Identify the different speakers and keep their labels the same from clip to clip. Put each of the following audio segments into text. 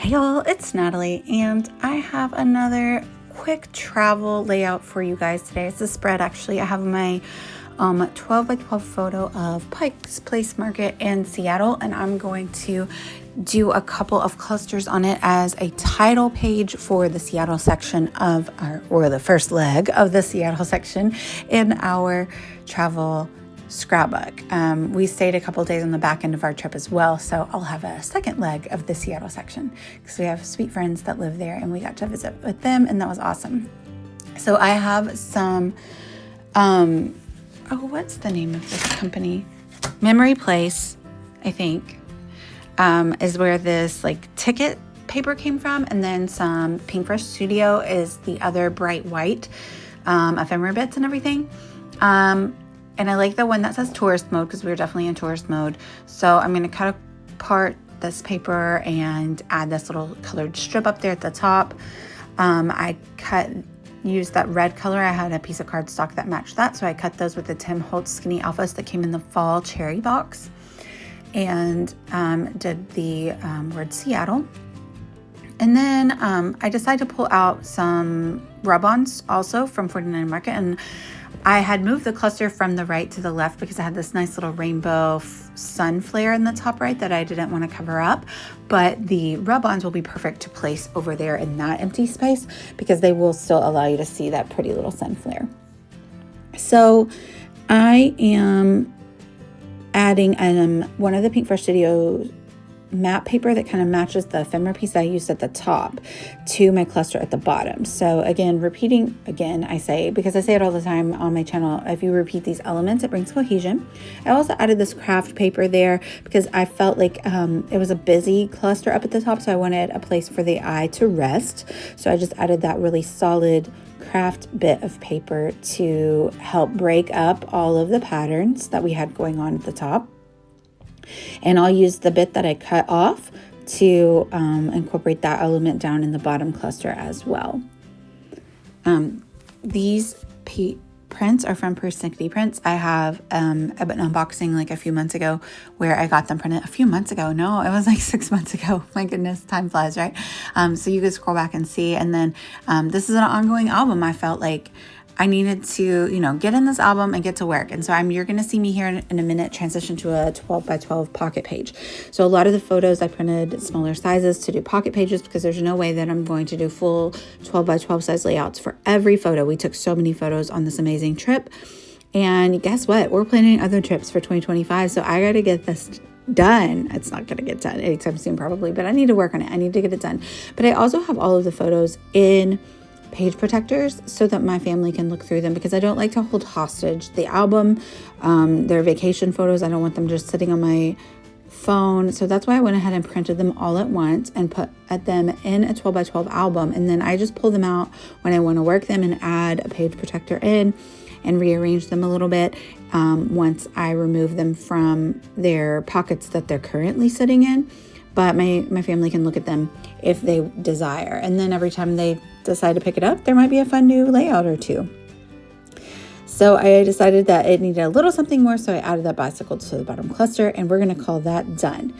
Speaker 1: Hey y'all, it's Natalie, and I have another quick travel layout for you guys today. It's a spread actually. I have my 12 by 12 photo of Pike's Place Market in Seattle, and I'm going to do a couple of clusters on it as a title page for the Seattle section of or the first leg of the Seattle section in our travel scrapbook. We stayed a couple days on the back end of our trip as well, so I'll have a second leg of the Seattle section because we have sweet friends that live there and we got to visit with them, and that was awesome. So I have some what's the name of this company? Memory Place, I think, is where this ticket paper came from, and then some Pink Fresh Studio is the other bright white ephemera bits and everything. And I like the one that says tourist mode because we were definitely in tourist mode. So I'm going to cut apart this paper and add this little colored strip up there at the top. I used that red color. I had a piece of cardstock that matched that. So I cut those with the Tim Holtz Skinny Alphas that came in the fall cherry box. And did the word Seattle. And then I decided to pull out some rub-ons also from 49 Market. And I had moved the cluster from the right to the left because I had this nice little rainbow sun flare in the top right that I didn't want to cover up. But the rub-ons will be perfect to place over there in that empty space because they will still allow you to see that pretty little sun flare. So I am adding one of the Pink Fresh Studio matte paper that kind of matches the ephemera piece that I used at the top to my cluster at the bottom. So again, repeating again, I say, because I say it all the time on my channel, if you repeat these elements, it brings cohesion. I also added this craft paper there because I felt like it was a busy cluster up at the top, so I wanted a place for the eye to rest. So I just added that really solid craft bit of paper to help break up all of the patterns that we had going on at the top. And I'll use the bit that I cut off to incorporate that element down in the bottom cluster as well. These prints are from Persnickety Prints. I have an unboxing a few months ago where I got them printed a few months ago. No, it was 6 months ago. My goodness, time flies, right? So you can scroll back and see. And then this is an ongoing album. I felt like I needed to, get in this album and get to work. And so you're going to see me here in a minute transition to a 12 by 12 pocket page. So a lot of the photos I printed smaller sizes to do pocket pages because there's no way that I'm going to do full 12 by 12 size layouts for every photo. We took so many photos on this amazing trip. And guess what? We're planning other trips for 2025. So I got to get this done. It's not going to get done anytime soon probably, but I need to work on it. I need to get it done. But I also have all of the photos in page protectors so that my family can look through them because I don't like to hold hostage the album. Their vacation photos, I don't want them just sitting on my phone. So that's why I went ahead and printed them all at once and put them in a 12 by 12 album. And then I just pull them out when I want to work them and add a page protector in and rearrange them a little bit once I remove them from their pockets that they're currently sitting in. But my family can look at them if they desire. And then every time they decide to pick it up, there might be a fun new layout or two. So I decided that it needed a little something more, so I added that bicycle to the bottom cluster, and we're going to call that done.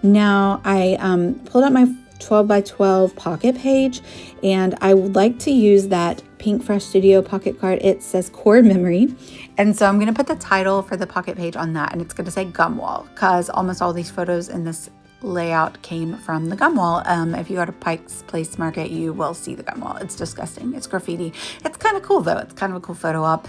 Speaker 1: Now I pulled out my 12 by 12 pocket page, and I would like to use that Pink Fresh Studio pocket card. It says core memory. And so I'm going to put the title for the pocket page on that, and it's going to say gum wall because almost all these photos in this layout came from the gum wall. If you go to Pike's Place Market, you will see the gum wall. It's disgusting. It's graffiti. It's kind of cool though. It's kind of a cool photo op.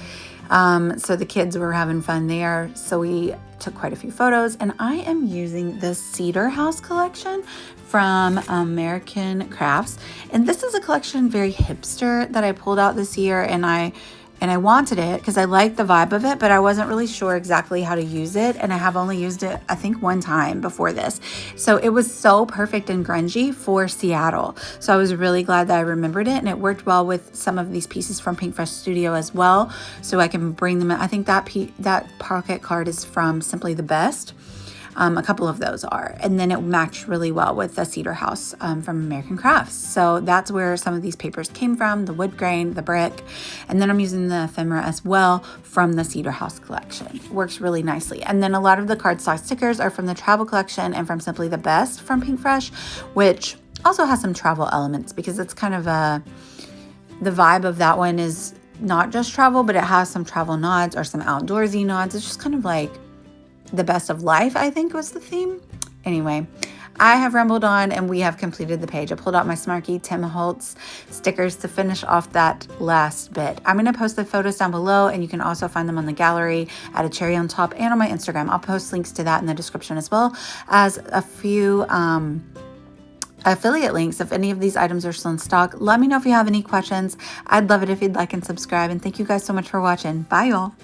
Speaker 1: So the kids were having fun there. So we took quite a few photos, and I am using the Cedar House collection from American Crafts. And this is a collection very hipster that I pulled out this year, and I wanted it because I liked the vibe of it, but I wasn't really sure exactly how to use it. And I have only used it, I think, one time before this. So it was so perfect and grungy for Seattle. So I was really glad that I remembered it, and it worked well with some of these pieces from Pink Fresh Studio as well. So I can bring them in. I think that pocket card is from Simply the Best. A couple of those are. And then it matched really well with the Cedar House from American Crafts. So that's where some of these papers came from, the wood grain, the brick. And then I'm using the ephemera as well from the Cedar House collection. Works really nicely. And then a lot of the cardstock stickers are from the travel collection and from Simply the Best from Pink Fresh, which Also has some travel elements because it's kind of the vibe of that one is not just travel, but it has some travel nods or some outdoorsy nods. It's just kind of like the best of life, I think was the theme. Anyway, I have rambled on and we have completed the page. I pulled out my Smarky Tim Holtz stickers to finish off that last bit. I'm going to post the photos down below, and you can also find them on the gallery at a cherry on top and on my Instagram. I'll post links to that in the description, as well as a few affiliate links if any of these items are still in stock. Let me know if you have any questions. I'd love it if you'd like and subscribe, and thank you guys so much for watching. Bye y'all.